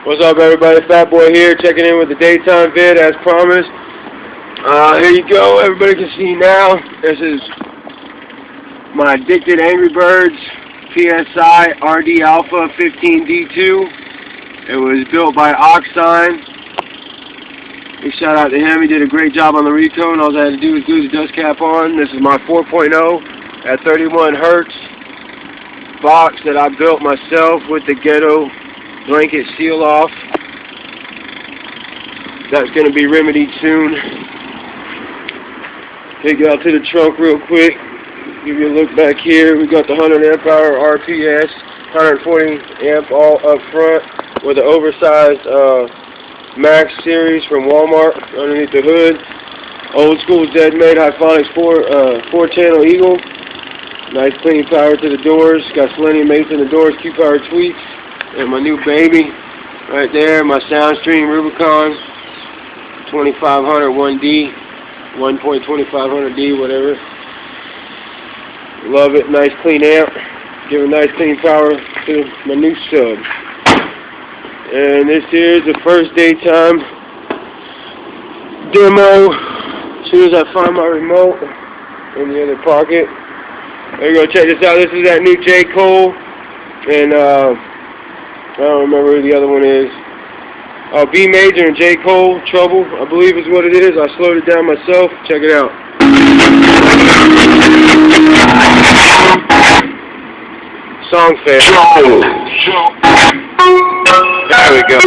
What's up, everybody? Fat Boy here, checking in with the daytime vid as promised. Here you go. Everybody can see now. This is my Addicted Angry Birds PSI15D2. It was built by Oxine. Big shout out to him. He did a great job on the recode. All I had to do was glue the dust cap on. This is my 4.0 at 31 hertz box that I built myself with the ghetto blanket seal off. That's going to be remedied soon. Take it out to the trunk real quick. Give you a look back here. We got the 100 amp hour RPS, 140 amp all up front with an oversized Max series from Walmart underneath the hood. Old school dead made Hyphonics 4-channel Eagle. Nice clean power to the doors. Got selenium mates in the doors, Q-power tweaks. And my new baby right there, my Soundstream RUB1.2500D, 1.2500D, whatever. Love it. Nice clean amp. Give a nice clean power to my new sub. And this is the first daytime demo. As soon as I find my remote in the other pocket. There you go. Check this out. This is that new J. Cole. And I don't remember who the other one is. B Major and J. Cole, Trouble, I believe is what it is. I slowed it down myself. Check it out. Song fair. There we go.